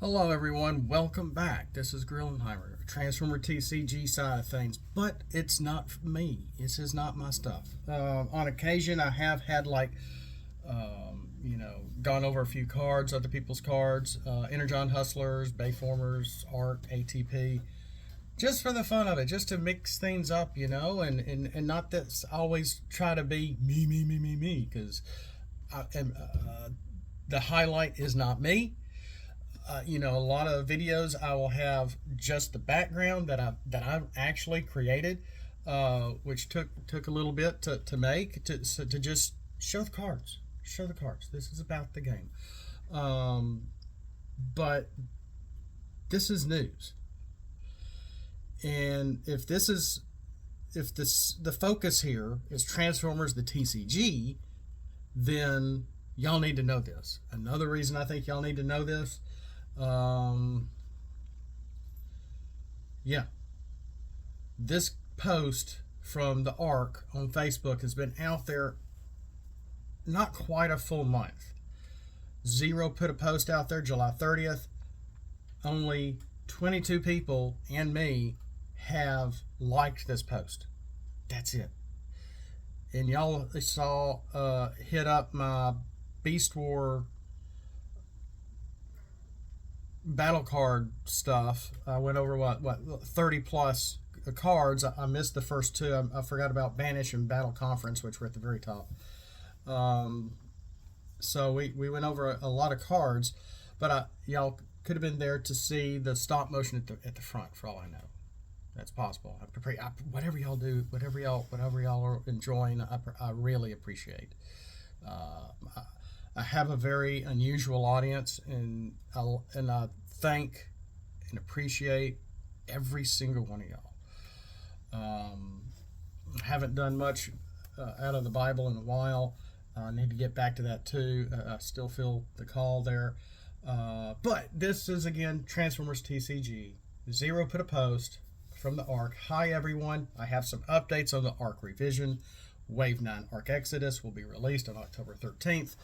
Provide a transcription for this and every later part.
Hello everyone, welcome back. This is Grillenheimer, Transformer TCG side of things, but it's not me. This is not my stuff. On occasion, I have had gone over a few cards, other people's cards, Energon Hustlers, Bayformers, Ark, ATP, just for the fun of it, just to mix things up, and not that always try to be me, because the highlight is not me. A lot of videos I will have just the background that I actually created, which took a little bit to make to just show the cards. Show the cards. This is about the game, but this is news, and if the focus here is Transformers the TCG, then y'all need to know this. Another reason I think y'all need to know this. This post from the Ark on Facebook has been out there not quite a full month. Zero put a post out there July 30th. Only 22 people and me have liked this post. That's it. And y'all saw hit up my Beast War battle card stuff. I went over what 30 plus cards. I missed the first two. I forgot about Banish and Battle Conference, which were at the very top. So we went over a lot of cards, but y'all could have been there to see the stop motion at the front. For all I know, that's possible. Whatever y'all do, whatever y'all are enjoying, I really appreciate. I have a very unusual audience, and I thank and appreciate every single one of y'all. I haven't done much out of the Bible in a while. I need to get back to that too. I still feel the call there. But this is, again, Transformers TCG. Zero put a post from the Ark. Hi, everyone. I have some updates on the Ark revision. Wave 9 Ark Exodus will be released on October 13th.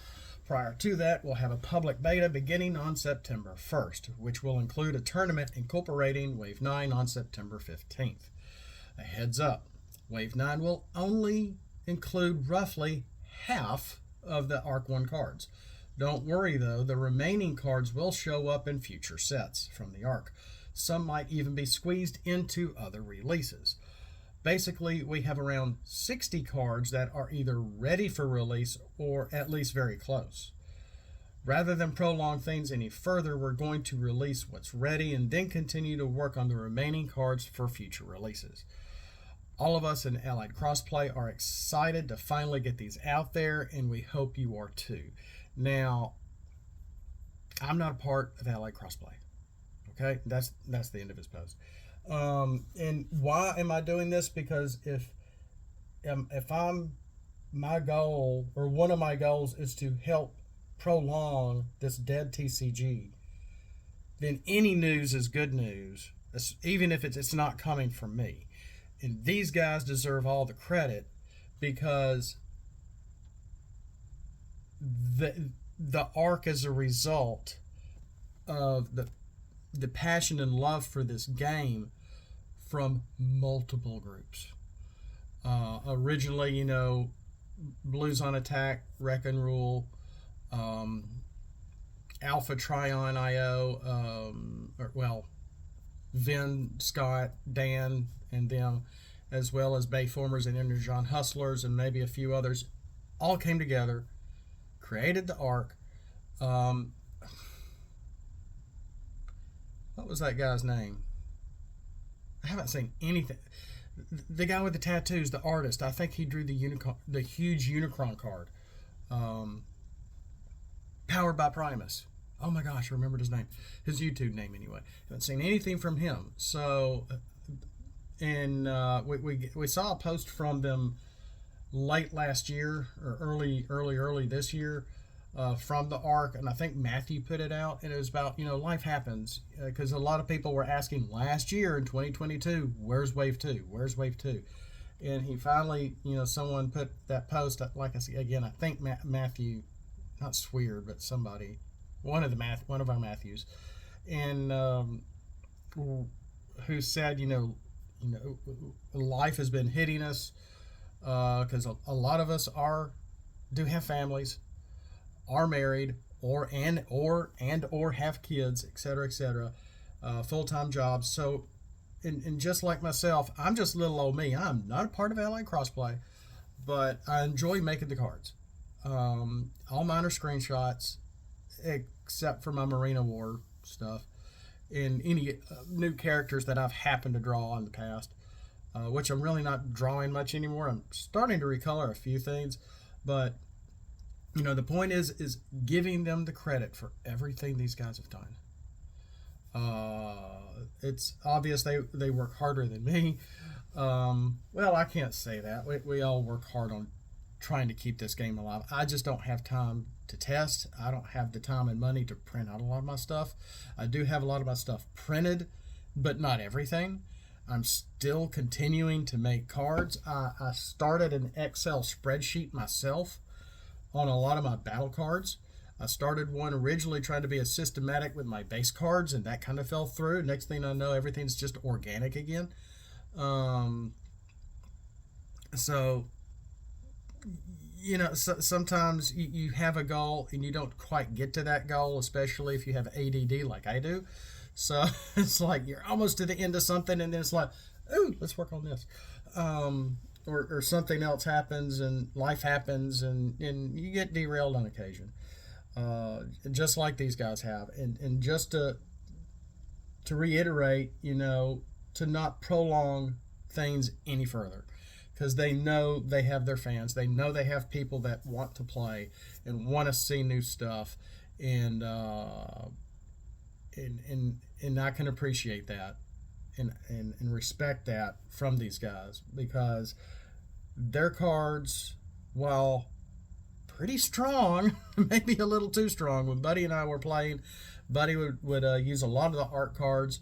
Prior to that, we'll have a public beta beginning on September 1st, which will include a tournament incorporating Wave 9 on September 15th. A heads up, Wave 9 will only include roughly half of the Ark 1 cards. Don't worry though, the remaining cards will show up in future sets from the Ark. Some might even be squeezed into other releases. Basically, we have around 60 cards that are either ready for release or at least very close. Rather than prolong things any further, we're going to release what's ready and then continue to work on the remaining cards for future releases. All of us in Allied Crossplay are excited to finally get these out there, and we hope you are too. Now, I'm not a part of Allied Crossplay. Okay, that's the end of his post. And why am I doing this? Because if my goal, or one of my goals, is to help prolong this dead TCG, then any news is good news, even if it's not coming from me. And these guys deserve all the credit, because the Ark is a result of the passion and love for this game from multiple groups. Originally, Blues on Attack, Wreck and Rule, Alpha Trion IO, Vin, Scott, Dan, and them, as well as Bayformers and Energon Hustlers, and maybe a few others, all came together, created the Ark. What was that guy's name? I haven't seen anything. The guy with the tattoos, the artist, I think he drew the huge Unicron card. Powered by Primus. Oh my gosh, I remembered his name. His YouTube name, anyway. Haven't seen anything from him. So, and we saw a post from them late last year, or early this year, from the Ark, and I think Matthew put it out, and it was about, life happens, because a lot of people were asking last year in 2022, where's Wave 2? Where's Wave 2? And he finally, someone put that post, like I said, again, I think Matthew, not Swear, but somebody, one of our Matthews, and who said, life has been hitting us because a lot of us do have families, are married, or have kids, etc., full-time jobs. So, and just like myself, I'm just little old me. I'm not a part of LA Crossplay, but I enjoy making the cards. All mine are screenshots, except for my Marina War stuff and any new characters that I've happened to draw in the past, which I'm really not drawing much anymore. I'm starting to recolor a few things, but the point is giving them the credit for everything these guys have done. It's obvious they work harder than me. Well, I can't say that. We all work hard on trying to keep this game alive. I just don't have time to test. I don't have the time and money to print out a lot of my stuff. I do have a lot of my stuff printed, but not everything. I'm still continuing to make cards. I started an Excel spreadsheet myself on a lot of my battle cards. I started one originally trying to be a systematic with my base cards, and that kind of fell through. Next thing I know, everything's just organic again. So sometimes you have a goal and you don't quite get to that goal, especially if you have ADD like I do. So it's like you're almost to the end of something, and then it's like, ooh, let's work on this. Or something else happens, and life happens, and you get derailed on occasion. Just like these guys have. And just to reiterate, to not prolong things any further, because they know they have their fans. They know they have people that want to play and want to see new stuff, and I can appreciate that and respect that from these guys, because their cards, while pretty strong, maybe a little too strong. When Buddy and I were playing, Buddy would use a lot of the Ark cards,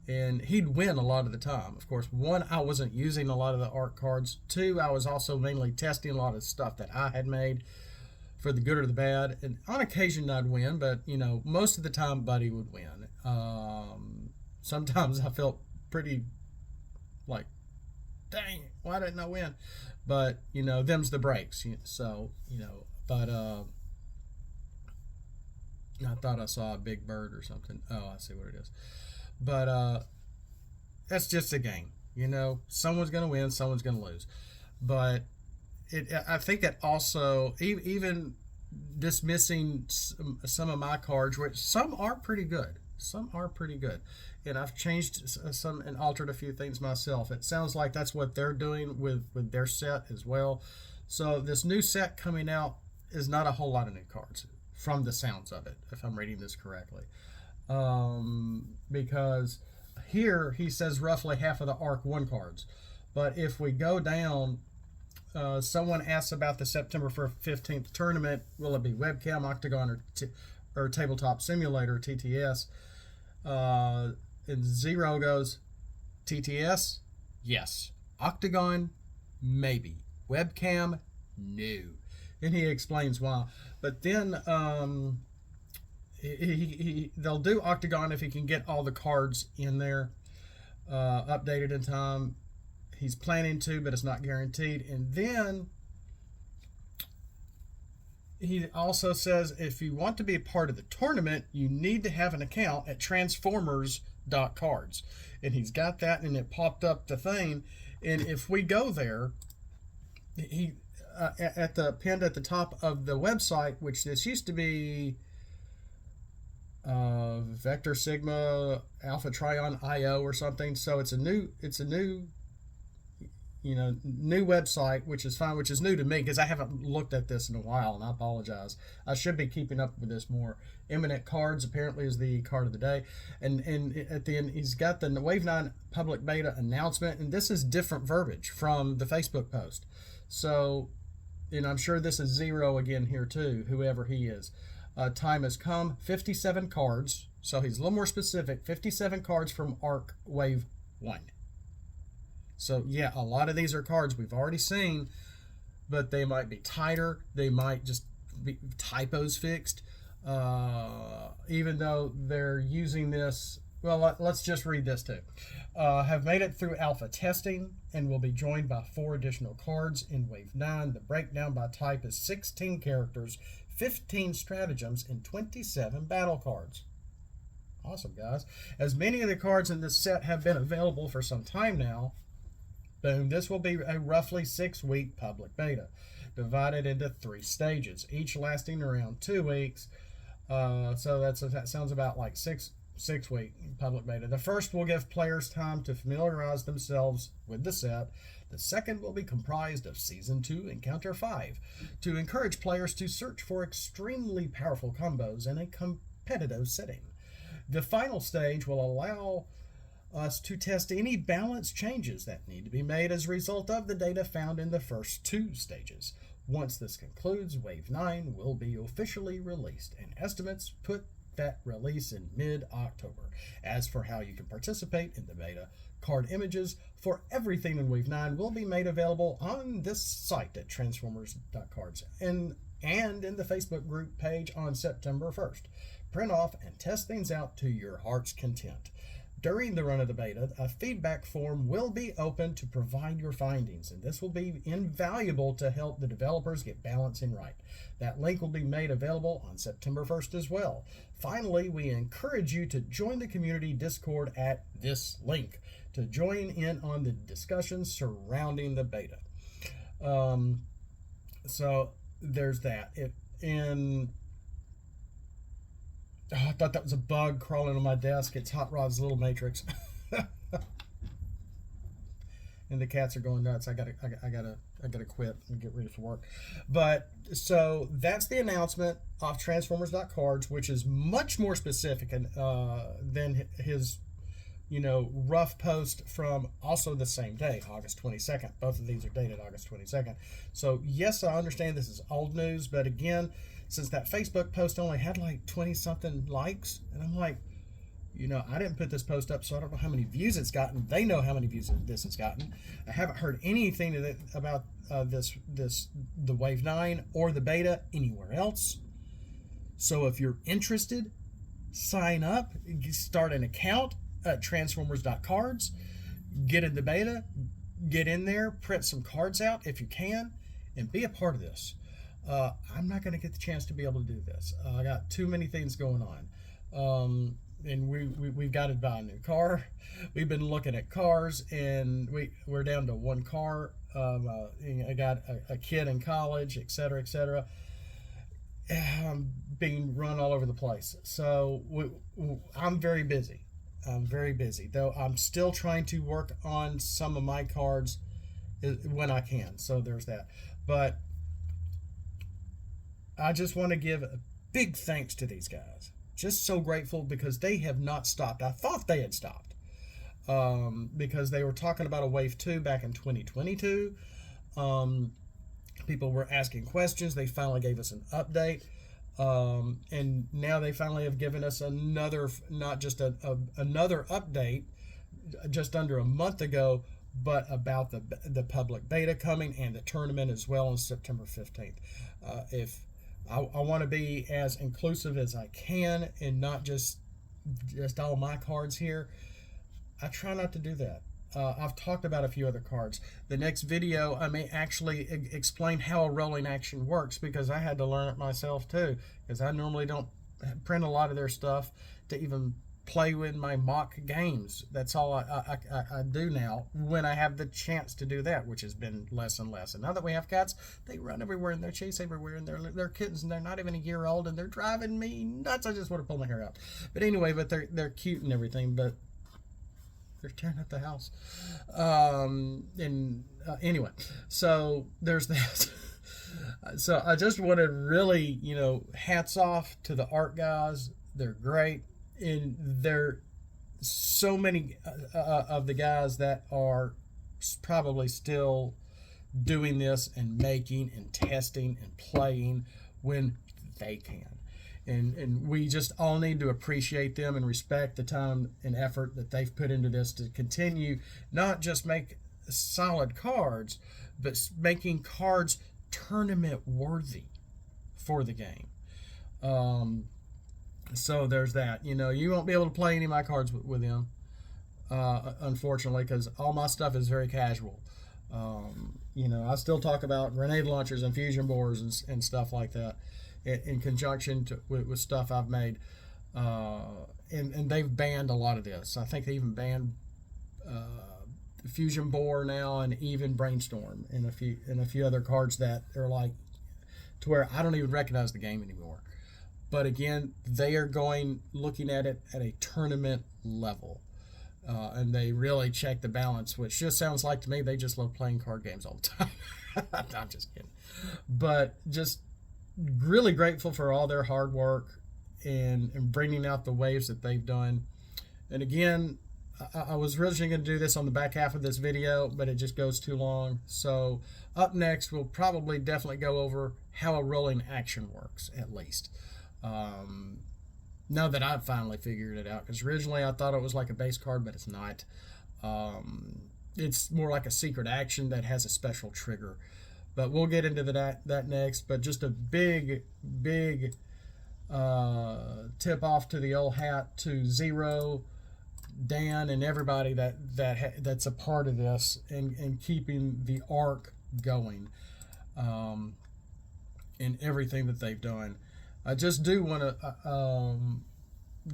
and he'd win a lot of the time. Of course, one, I wasn't using a lot of the Ark cards. Two, I was also mainly testing a lot of stuff that I had made for the good or the bad. And on occasion, I'd win, but, most of the time, Buddy would win. Sometimes I felt pretty like, dang, why didn't I win? But, them's the breaks. So, but I thought I saw a big bird or something. Oh, I see what it is. But that's just a game. Someone's going to win, someone's going to lose. But I think that also, even dismissing some of my cards, which some are pretty good. Some are pretty good. And I've changed some and altered a few things myself. It sounds like that's what they're doing with their set as well. So this new set coming out is not a whole lot of new cards, from the sounds of it, if I'm reading this correctly. Because here he says roughly half of the Ark 1 cards. But if we go down, someone asks about the September 15th tournament. Will it be webcam, octagon, or tabletop simulator, TTS? And Zero goes, TTS? Yes. Octagon? Maybe. Webcam? No. And he explains why. But then they'll do Octagon if he can get all the cards in there updated in time. He's planning to, but it's not guaranteed. And then he also says if you want to be a part of the tournament, you need to have an account at transformers.cards. And he's got that, and it popped up the thing. And if we go there, he at the pinned at the top of the website, which this used to be Vector Sigma Alpha Trion IO or something. So it's a new new website, which is fine, which is new to me because I haven't looked at this in a while, and I apologize. I should be keeping up with this more. Eminent Cards apparently is the card of the day, and at the end he's got the Wave 9 public beta announcement, and this is different verbiage from the Facebook post. So, and I'm sure this is Zero again here too, whoever he is. Time has come, 57 cards, so he's a little more specific, 57 cards from Ark Wave 1. So yeah, a lot of these are cards we've already seen, but they might be tighter, they might just be typos fixed. Even though they're using this, well, let's just read this too. Have made it through alpha testing and will be joined by 4 additional cards in Wave 9. The breakdown by type is 16 characters, 15 stratagems, and 27 battle cards. Awesome, guys. As many of the cards in this set have been available for some time now, boom, this will be a roughly 6-week public beta, divided into 3 stages, each lasting around 2 weeks. So that sounds about like 6-week public beta. The first will give players time to familiarize themselves with the set. The second will be comprised of Season 2 Encounter 5 to encourage players to search for extremely powerful combos in a competitive setting. The final stage will allow us to test any balance changes that need to be made as a result of the data found in the first 2 stages. Once this concludes, Wave 9 will be officially released, and estimates put that release in mid-October. As for how you can participate in the beta, card images for everything in Wave 9 will be made available on this site at transformers.cards and in the Facebook group page on September 1st. Print off and test things out to your heart's content. During the run of the beta, a feedback form will be open to provide your findings, and this will be invaluable to help the developers get balancing right. That link will be made available on September 1st as well. Finally, we encourage you to join the community Discord at this link to join in on the discussions surrounding the beta. So there's that. I thought that was a bug crawling on my desk. It's Hot Rod's Little Matrix. And the cats are going nuts. I gotta quit and get ready for work. But so that's the announcement of transformers.cards, which is much more specific than his rough post from also the same day, August 22nd. Both of these are dated August 22nd. So yes, I understand this is old news, but again, since that Facebook post only had like 20 something likes, and I'm like, I didn't put this post up, so I don't know how many views it's gotten. They know how many views this has gotten. I haven't heard anything about the Wave 9 or the beta anywhere else. So if you're interested, sign up, start an account at transformers.cards, get in the beta, get in there, print some cards out if you can, and be a part of this. I'm not going to get the chance to be able to do this. I got too many things going on. And we've got to buy a new car. We've been looking at cars, and we're down to one car. I got a kid in college, et cetera, being run all over the place. So I'm very busy. Though I'm still trying to work on some of my cards when I can. So there's that. But I just want to give a big thanks to these guys. Just so grateful because they have not stopped. I thought they had stopped because they were talking about a Wave 2 back in 2022. People were asking questions. They finally gave us an update. And now they finally have given us another, not just another update just under a month ago, but about the public beta coming and the tournament as well on September 15th. If I want to be as inclusive as I can and not just all my cards here, I try not to do that. I've talked about a few other cards. The next video, I may actually explain how a rolling action works because I had to learn it myself too, because I normally don't print a lot of their stuff to even play with my mock games. That's all I do now when I have the chance to do that, which has been less and less. And now that we have cats, they run everywhere and they chase everywhere, and they're kittens and they're not even a year old and they're driving me nuts. I just want to pull my hair out. But anyway, but they're cute and everything, but they're tearing up the house. Anyway, so there's that. So I just want to really, hats off to the art guys. They're great. And there so many of the guys that are probably still doing this and making and testing and playing when they can. And we just all need to appreciate them and respect the time and effort that they've put into this to continue, not just make solid cards, but making cards tournament worthy for the game. So there's that. You know, you won't be able to play any of my cards with him, unfortunately, because all my stuff is very casual. You know, I still talk about grenade launchers and fusion boards and stuff like that in conjunction with stuff I've made. And they've banned a lot of this. I think they even banned Fusion Bore now, and even Brainstorm, and a few other cards that are like to where I don't even recognize the game anymore. But again, they are looking at it at a tournament level. And they really check the balance, which just sounds like to me they just love playing card games all the time. I'm just kidding. But just really grateful for all their hard work and bringing out the waves that they've done. And again, I was originally going to do this on the back half of this video, but it just goes too long. So up next, we'll probably definitely go over how a rolling action works, at least. Now that I've finally figured it out, because originally I thought it was like a base card, but it's not. It's more like a secret action that has a special trigger. But we'll get into that next. But just a big tip off to the old hat to Zero, Dan, and everybody that's a part of this and keeping the Ark going, in everything that they've done. I just do want to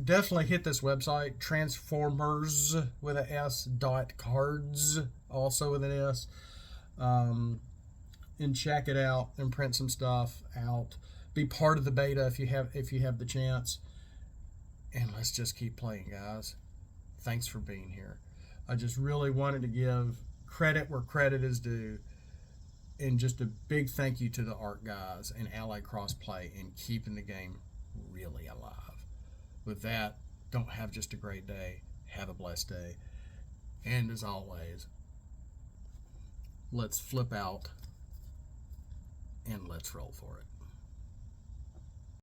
definitely hit this website, transformers with a S .cards, also with an S, and check it out and print some stuff out. Be part of the beta if you have the chance, and let's just keep playing, guys. Thanks for being here. I just really wanted to give credit where credit is due, and just a big thank you to the Ark guys and Ally Crossplay in keeping the game really alive. With that, don't have just a great day. Have a blessed day. And as always, let's flip out and let's roll for it.